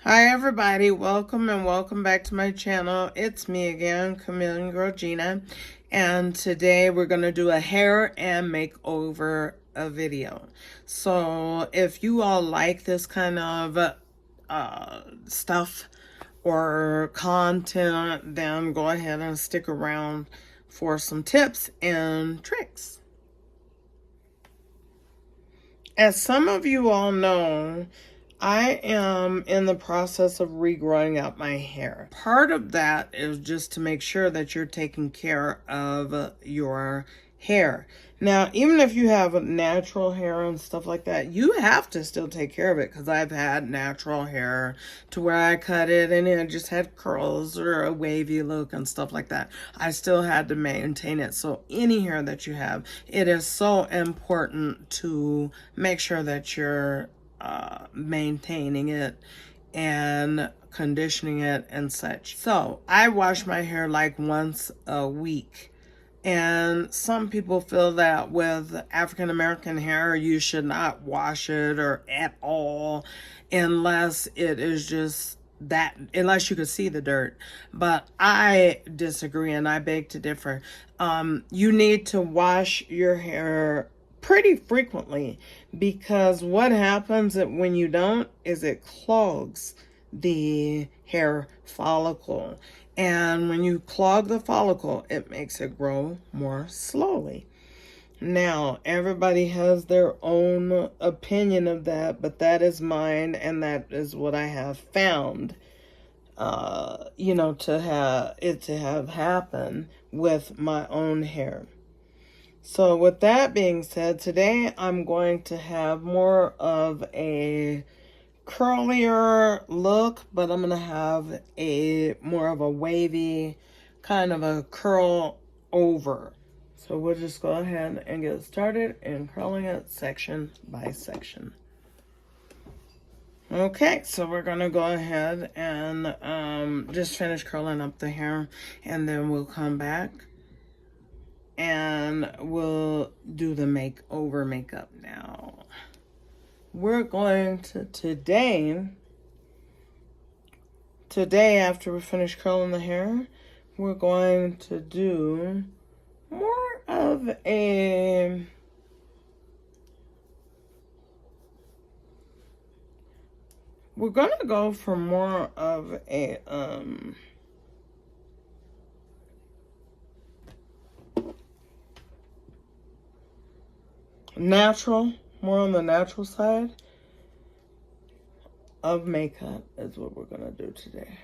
Hi everybody, welcome and welcome back to my channel. It's me again, Chameleon Girl Gina, and today we're going to do a hair and makeover video. So if you all like this kind of stuff or content, then go ahead and stick around for some tips and tricks. As some of you all know, I am in the process of regrowing out my hair. Part of that is just to make sure that you're taking care of your hair. Now, even if you have natural hair and stuff like that, you have to still take care of it, because I've had natural hair to where I cut it and it just had curls or a wavy look and stuff like that. I still had to maintain it. So any hair that you have, it is so important to make sure that you're maintaining it and conditioning it and such. So I wash my hair like once a week. And some people feel that with African American hair, you should not wash it or at all unless it is just that, unless you could see the dirt. But I disagree and I beg to differ. You need to wash your hair pretty frequently, because what happens when you don't is it clogs the hair follicle. And when you clog the follicle, it makes it grow more slowly. Now, everybody has their own opinion of that, but that is mine, and that is what I have found, to have happen with my own hair. So with that being said, today I'm going to have more of a curlier look, but I'm going to have a more of a wavy kind of a curl over. So we'll just go ahead and get started in curling it section by section. Okay, so we're going to go ahead and just finish curling up the hair, and then we'll come back and we'll do the makeover makeup now. We're going to today after we finish curling the hair, we're going to do more of a we're going to go for more of a natural, more on the natural side of makeup is what we're going to do today.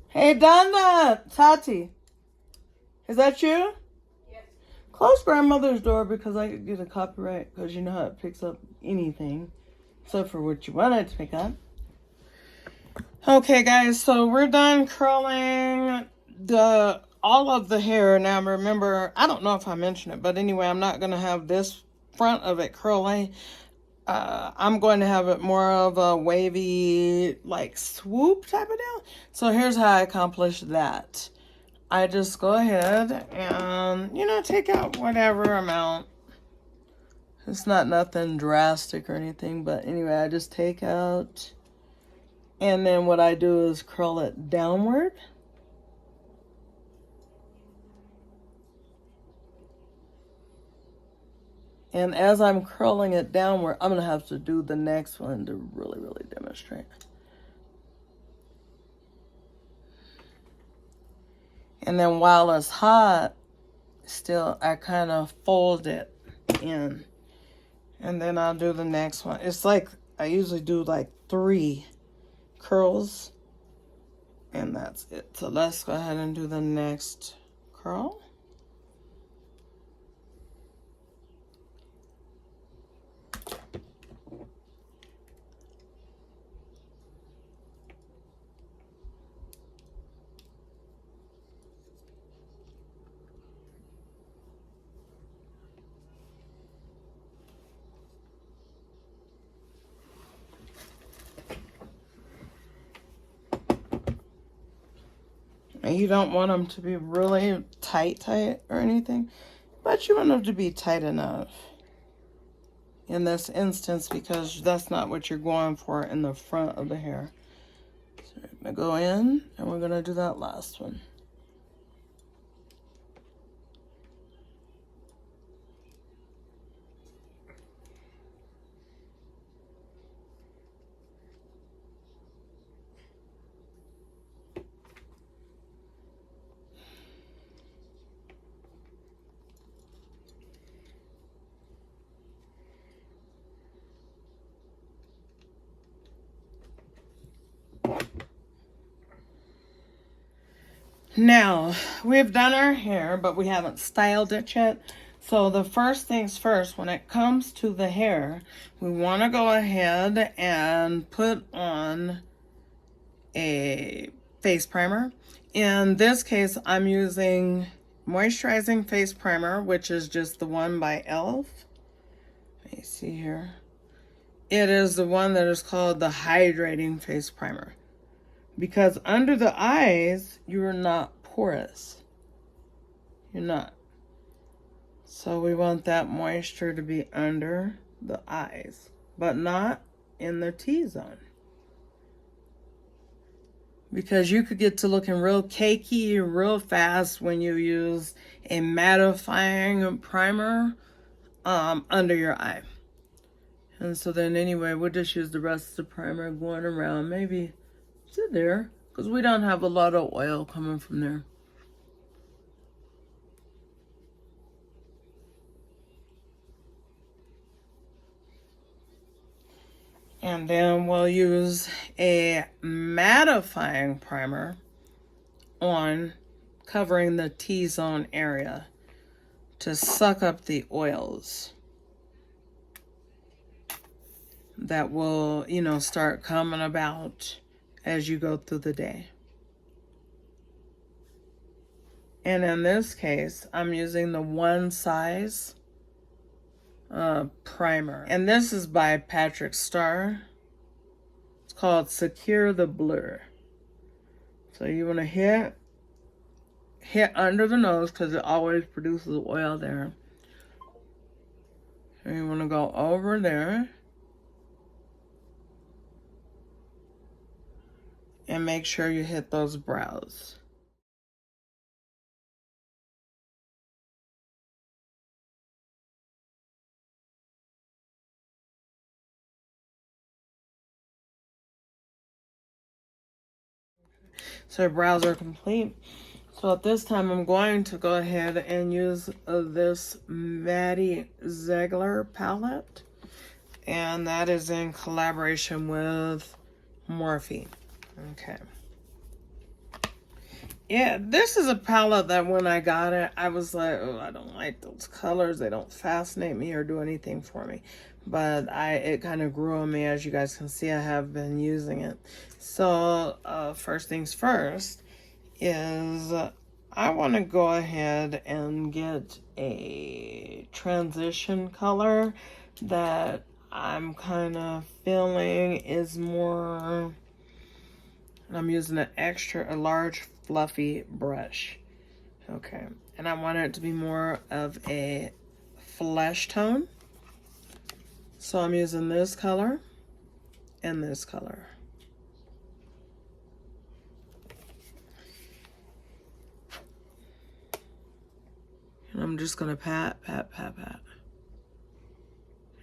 Hey, Donna! Tati! Is that you? Yes. Close grandmother's door, because I could get a copyright, because you know how it picks up anything, except for what you want it to pick up. Okay, guys, so we're done curling all of the hair. Now, remember, I don't know if I mentioned it, but anyway, I'm not going to have this front of it curly. I'm going to have it more of a wavy, like, swoop type of deal. So here's how I accomplish that. I just go ahead and, take out whatever amount. It's not nothing drastic or anything, but anyway, I just take out, and then what I do is curl it downward. And as I'm curling it downward, I'm going to have to do the next one to really, really demonstrate. And then while it's hot, still, I kind of fold it in. And then I'll do the next one. It's like, I usually do like 3 curls. And that's it. So let's go ahead and do the next curl. And you don't want them to be really tight or anything, but you want them to be tight enough in this instance because that's not what you're going for in the front of the hair. So I'm gonna go in and we're gonna do that last one. Now, we've done our hair, but we haven't styled it yet. So the first things first, when it comes to the hair, we want to go ahead and put on a face primer. In this case, I'm using moisturizing face primer, which is just the one by e.l.f. Let me see here. It is the one that is called the hydrating face primer. Because under the eyes, you're not porous. You're not. So we want that moisture to be under the eyes, but not in the T-zone. Because you could get to looking real cakey real fast when you use a mattifying primer under your eye. And so then anyway, we'll just use the rest of the primer going around, maybe to there, because we don't have a lot of oil coming from there. And then we'll use a mattifying primer on covering the T-zone area to suck up the oils that will, you know, start coming about as you go through the day. And in this case, I'm using the One Size primer. And this is by Patrick Starr. It's called Secure the Blur. So you want to hit under the nose because it always produces oil there. And you want to go over there and make sure you hit those brows. So your brows are complete. So at this time, I'm going to go ahead and use this Maddie Ziegler palette. And that is in collaboration with Morphe. Okay. Yeah, this is a palette that when I got it, I was like, oh, I don't like those colors. They don't fascinate me or do anything for me. But it kind of grew on me. As you guys can see, I have been using it. So first things first is I want to go ahead and get a transition color that I'm kind of feeling is more... I'm using a large fluffy brush. Okay, and I want it to be more of a flesh tone. So I'm using this color and this color. And I'm just gonna pat, pat, pat, pat.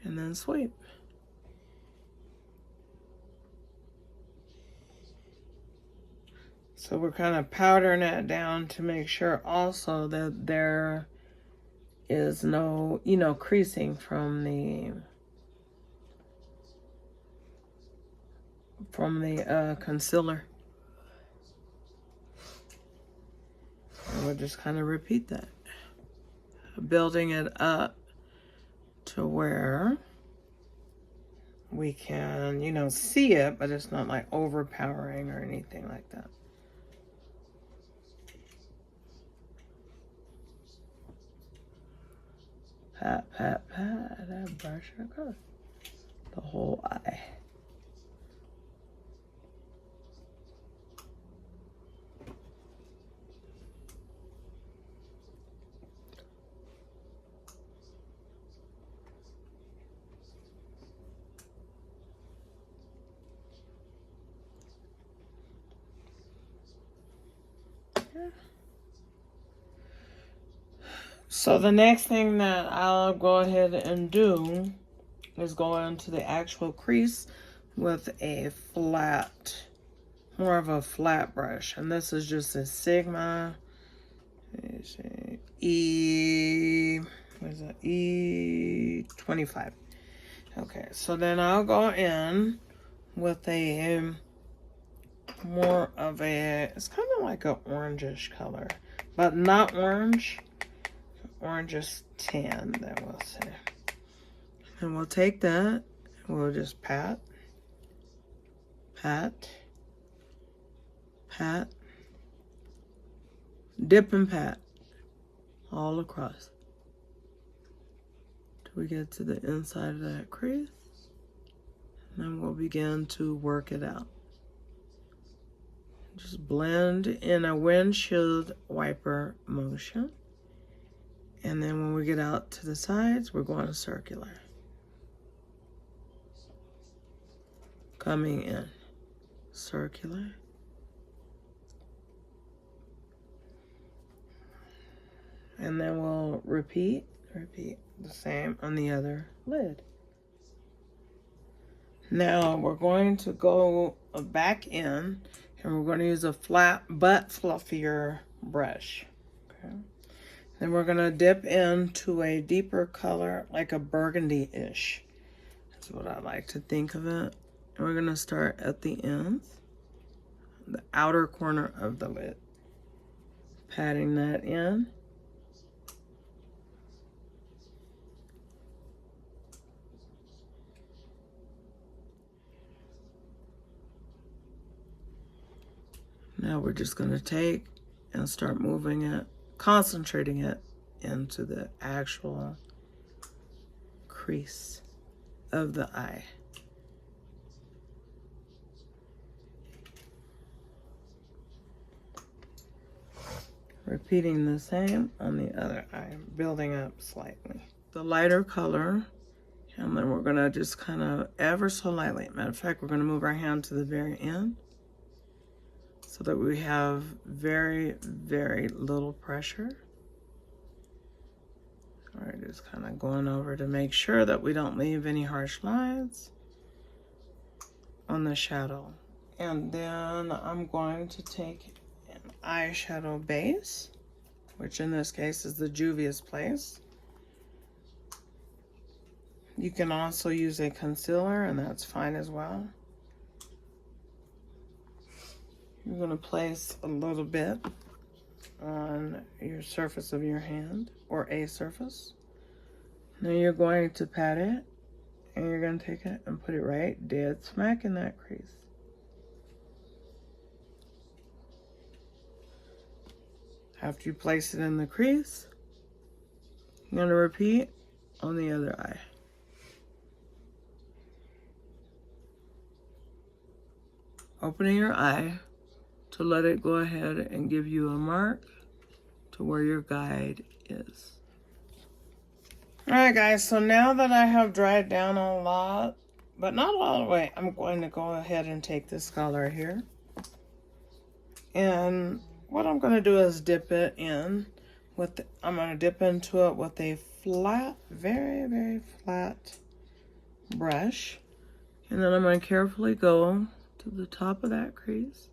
and then sweep. So we're kind of powdering it down to make sure also that there is no, you know, creasing from the concealer. And we'll just kind of repeat that, building it up to where we can, you know, see it, but it's not like overpowering or anything like that. Pat, pat, pat, and brush it across the whole eye. So the next thing that I'll go ahead and do is go into the actual crease with a flat, more of a flat brush. And this is just a Sigma E25. Okay, so then I'll go in with a more of a, it's kind of like an orangish color, but not orange. Orangish tan, that we'll say. And we'll take that, we'll just pat, pat, pat, dip and pat all across till we get to the inside of that crease. And then we'll begin to work it out. Just blend in a windshield wiper motion. And then when we get out to the sides, we're going circular. Coming in, circular. And then we'll repeat the same on the other lid. Now we're going to go back in and we're going to use a flat but fluffier brush. Okay. Then we're going to dip into a deeper color, like a burgundy-ish. That's what I like to think of it. And we're going to start at the ends, the outer corner of the lid. Patting that in. Now we're just going to take and start moving it, concentrating it into the actual crease of the eye. Repeating the same on the other eye, building up slightly. The lighter color, and then we're gonna just kind of ever so lightly, matter of fact, we're gonna move our hand to the very end so that we have very, very little pressure. All right, just kind of going over to make sure that we don't leave any harsh lines on the shadow. And then I'm going to take an eyeshadow base, which in this case is the Juvia's Place. You can also use a concealer, and that's fine as well. You're going to place a little bit on your surface of your hand, or a surface. Then you're going to pat it, and you're going to take it and put it right dead smack in that crease. After you place it in the crease, you're going to repeat on the other eye. Opening your eye to let it go ahead and give you a mark to where your guide is. Alright guys, so now that I have dried down a lot, but not all the way, I'm going to go ahead and take this color here. And what I'm going to do is dip it in with, I'm going to dip into it with a flat, very, very flat brush. And then I'm going to carefully go to the top of that crease.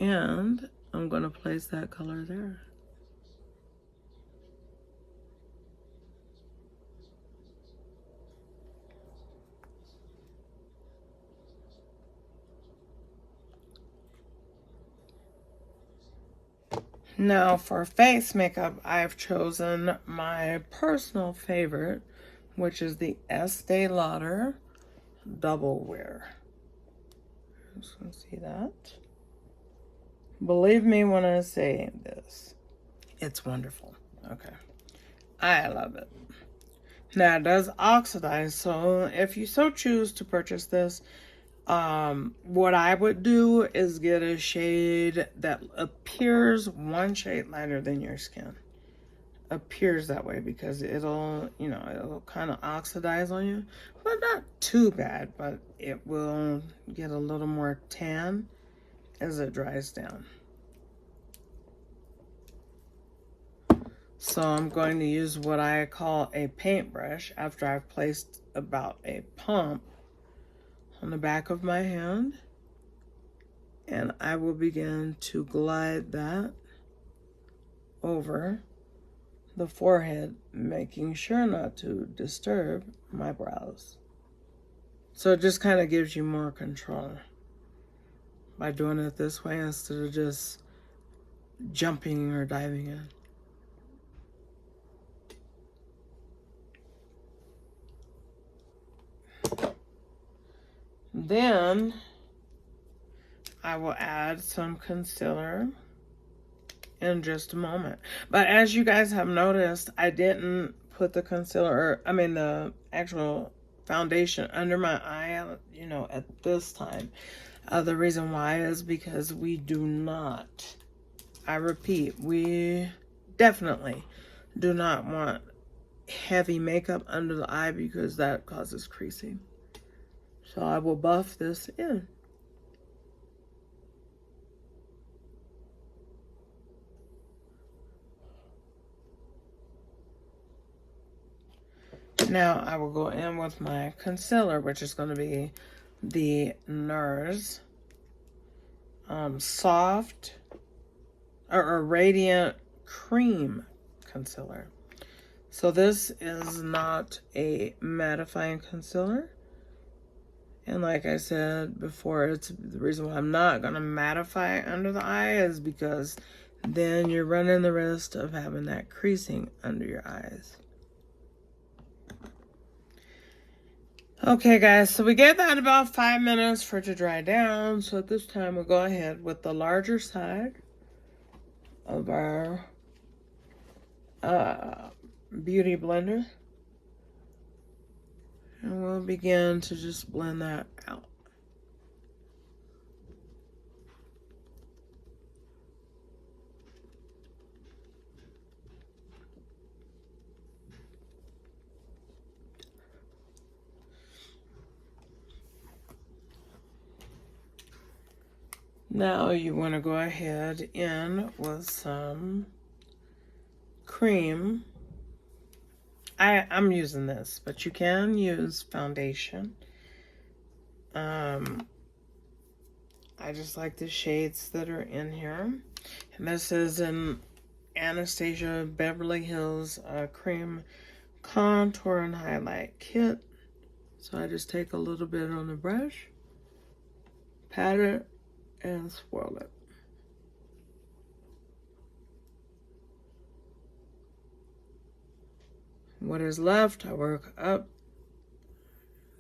And I'm going to place that color there. Now for face makeup, I've chosen my personal favorite, which is the Estee Lauder Double Wear. Just gonna see that. Believe me when I say this, it's wonderful. Okay, I love it. Now it does oxidize, so if you so choose to purchase this, what I would do is get a shade that appears one shade lighter than your skin. Appears that way because it'll, you know, it'll kind of oxidize on you, but not too bad, but it will get a little more tan as it dries down. So I'm going to use what I call a paintbrush after I've placed about a pump on the back of my hand, and I will begin to glide that over the forehead, making sure not to disturb my brows. So it just kind of gives you more control by doing it this way instead of just jumping or diving in. Then I will add some concealer in just a moment. But as you guys have noticed, I didn't put the concealer, the actual foundation under my eye, you know, at this time. The reason why is because we do not, I repeat, we definitely do not want heavy makeup under the eye because that causes creasing. So I will buff this in. Now I will go in with my concealer, which is going to be the NARS Soft or Radiant Cream Concealer. So this is not a mattifying concealer. And like I said before, it's the reason why I'm not going to mattify under the eye is because then you're running the risk of having that creasing under your eyes. Okay, guys, so we gave that about 5 minutes for it to dry down. So at this time, we'll go ahead with the larger side of our beauty blender. And we'll begin to just blend that out. Now you want to go ahead in with some cream. I'm using this, but you can use foundation. I just like the shades that are in here. And this is an Anastasia Beverly Hills Cream Contour and Highlight Kit. So I just take a little bit on the brush, pat it, and swirl it. What is left, I work up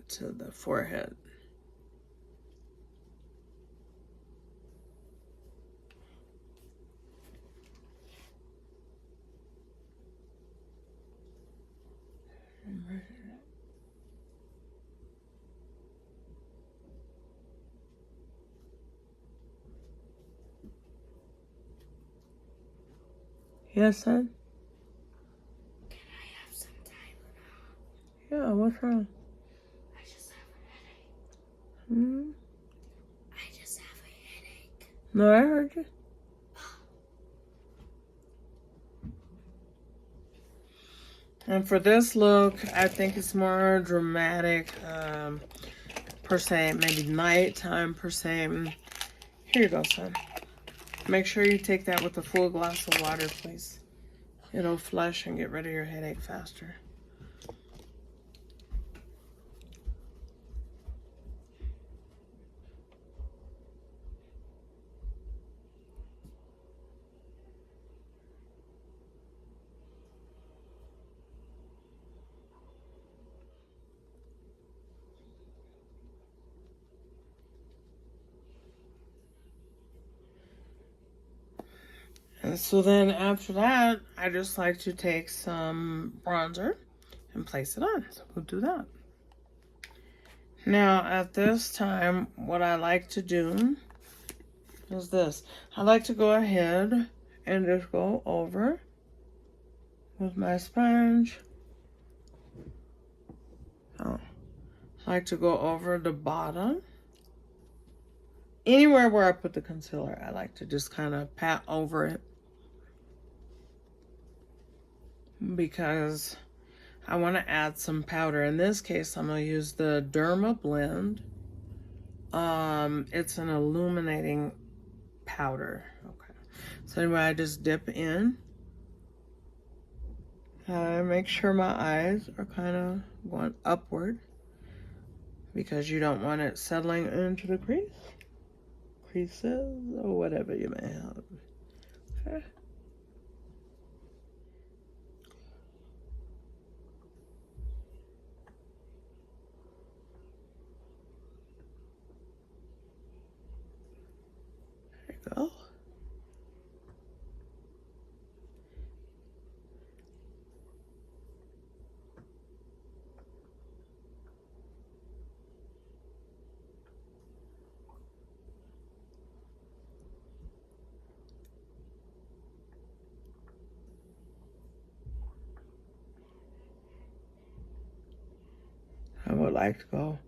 to the forehead. Yes, son? Can I have some Tylenol? Yeah, what's wrong? I just have a headache. Hmm? I just have a headache. No, I heard you. And for this look, I think it's more dramatic, per se, maybe nighttime per se. Here you go, son. Make sure you take that with a full glass of water, please. It'll flush and get rid of your headache faster. And so then after that, I just like to take some bronzer and place it on. So we'll do that. Now at this time, what I like to do is this. I like to go ahead and just go over with my sponge. Oh, I like to go over the bottom. Anywhere where I put the concealer, I like to just kind of pat over it, because I want to add some powder. In this case, I'm going to use the Derma Blend. It's an illuminating powder. Okay. So anyway, I just dip in. I make sure my eyes are kind of going upward, because you don't want it settling into the creases, or whatever you may have. Okay. There you go. I would like to go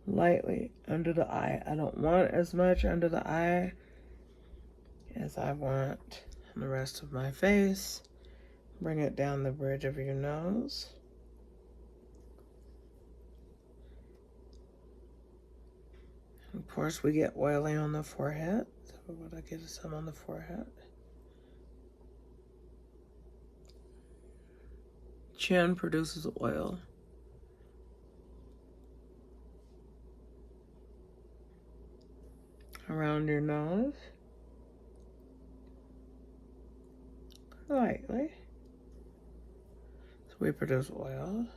lightly under the eye. I don't want as much under the eye as I want on the rest of my face. Bring it down the bridge of your nose. Of course, we get oily on the forehead. So what I get is some on the forehead. Chin produces oil. Around your nose. Lightly. So we produce oil.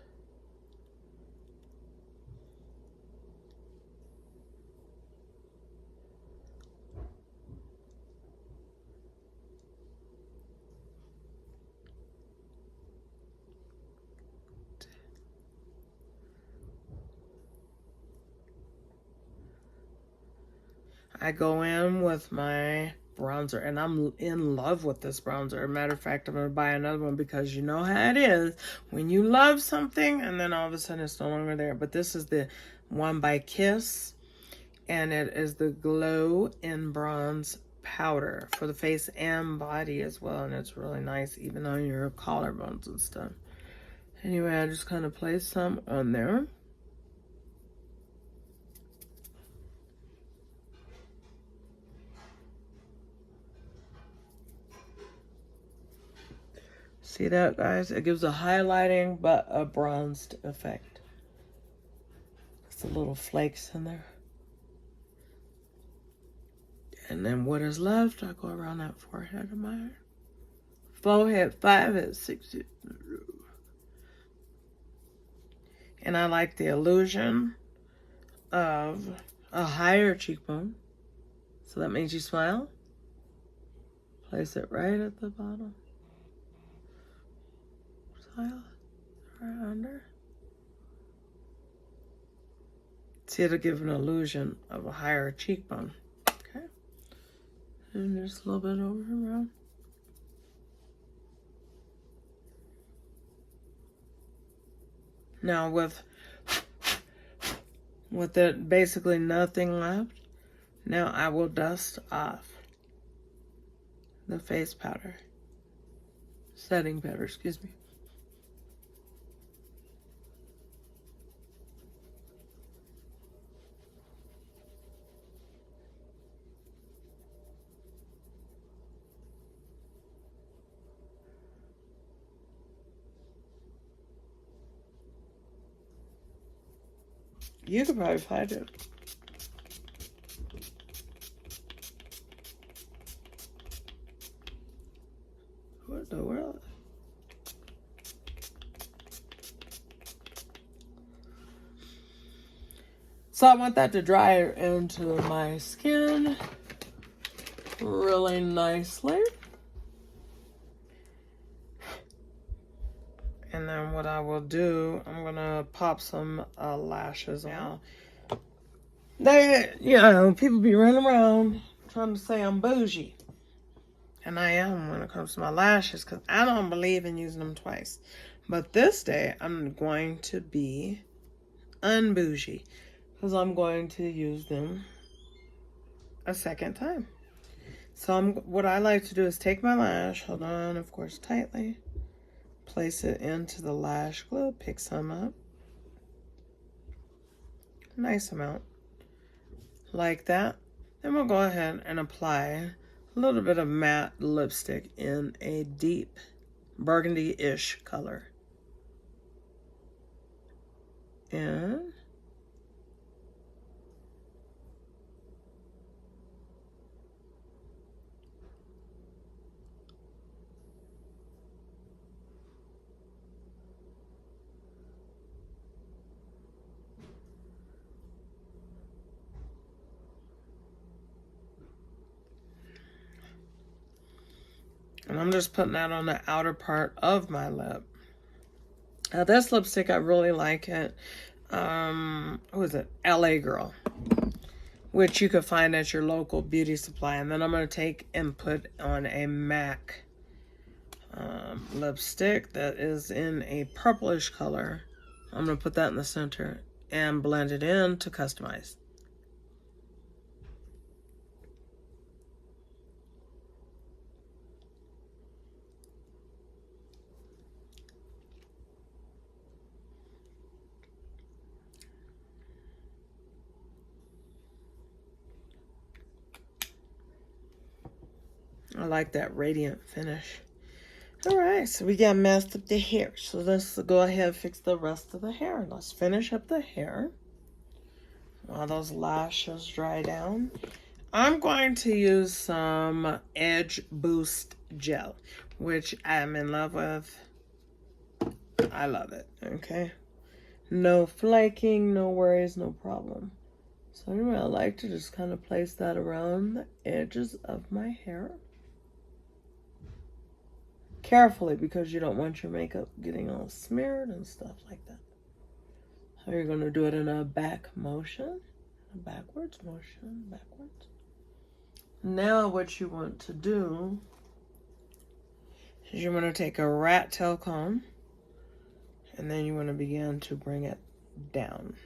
I go in with my bronzer, and I'm in love with this bronzer. Matter of fact, I'm going to buy another one, because you know how it is when you love something and then all of a sudden it's no longer there. But this is the one by Kiss, and it is the Glow in Bronze powder for the face and body as well, and it's really nice even on your collarbones and stuff. Anyway, I just kind of place some on there. See that, guys? It gives a highlighting but a bronzed effect. Just a little flakes in there. And then what is left, I go around that forehead of mine. Forehead, 5 and 6. And I like the illusion of a higher cheekbone. So that means you smile. Place it right at the bottom. Smile. Right under. See, it'll give an illusion of a higher cheekbone. Okay. And just a little bit over around. Now with it basically nothing left, now I will dust off the face powder. Setting powder, excuse me. You could probably find it. What the world? So I want that to dry into my skin really nicely. And then what I will do, I'm gonna pop some lashes on. They, you know, people be running around trying to say I'm bougie. And I am when it comes to my lashes, because I don't believe in using them twice. But this day, I'm going to be unbougie, because I'm going to use them a second time. So what I like to do is take my lash, hold on, of course, tightly, place it into the lash glue, pick some up, nice amount, like that. Then we'll go ahead and apply a little bit of matte lipstick in a deep burgundy-ish color. And I'm just putting that on the outer part of my lip. Now this lipstick, I really like it. Who is it? LA Girl, which you could find at your local beauty supply. And then I'm going to take and put on a MAC lipstick that is in a purplish color. I'm going to put that in the center and blend it in to customize. I like that radiant finish. All right, so we got messed up the hair. So let's go ahead and fix the rest of the hair. Let's finish up the hair while those lashes dry down. I'm going to use some Edge Boost Gel, which I'm in love with. I love it, okay? No flaking, no worries, no problem. So anyway, I like to just kind of place that around the edges of my hair. Carefully, because you don't want your makeup getting all smeared and stuff like that. So you're going to do it in a back motion, a backwards motion, backwards. Now what you want to do is you want to take a rat tail comb, and then you want to begin to bring it down,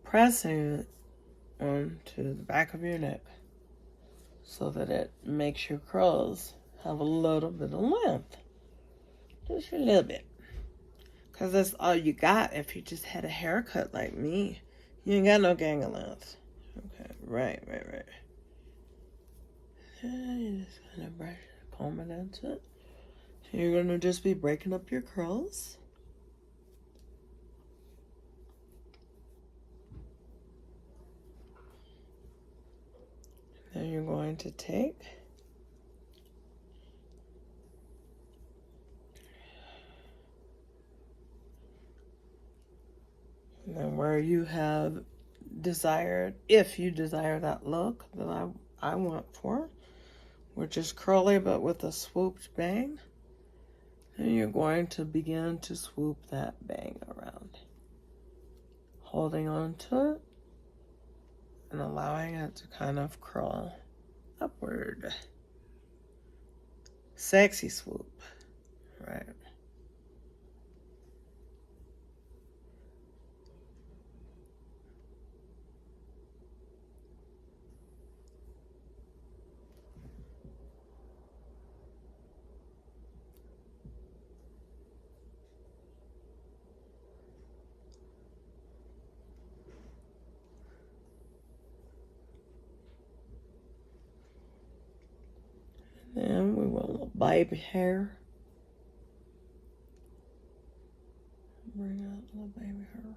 pressing it onto the back of your neck so that it makes your curls have a little bit of length, just a little bit, because that's all you got. If you just had a haircut like me, you ain't got no gang of length. Okay, right. And you just kind of brush it, comb it into it. So you're going to just be breaking up your curls. Then you're going to take and then where you have desired, if you desire that look that I want for, which is curly but with a swooped bang, then you're going to begin to swoop that bang around, holding on to it and allowing it to kind of curl upward. Sexy swoop, right? Then we want a little baby hair. Bring out a little baby hair.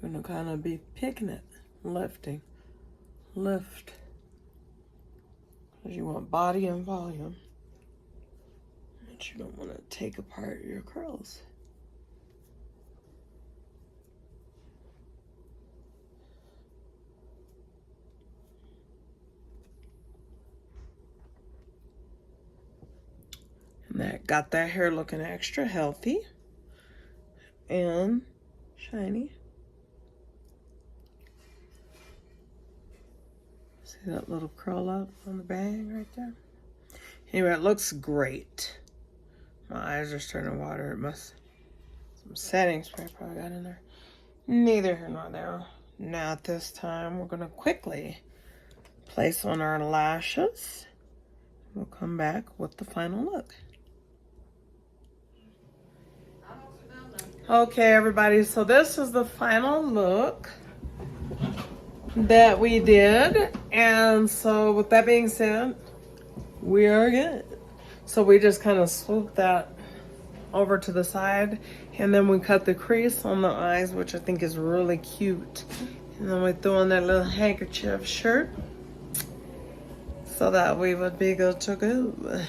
You're gonna kind of be picking it, lifting, lift. Because you want body and volume. But you don't want to take apart your curls. And that got that hair looking extra healthy and shiny. See that little curl up on the bang right there? Anyway, it looks great. My eyes are starting to water. It must, some setting spray probably got in there. Neither here nor there. Now at this time, we're gonna quickly place on our lashes. We'll come back with the final look. Okay, everybody, so this is the final look that we did. And so with that being said, we are good. So we just kind of swoop that over to the side, and then we cut the crease on the eyes, which I think is really cute. And then we throw in that little handkerchief shirt so that we would be good to go.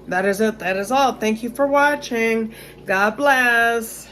That is it. That is all. Thank you for watching. God bless.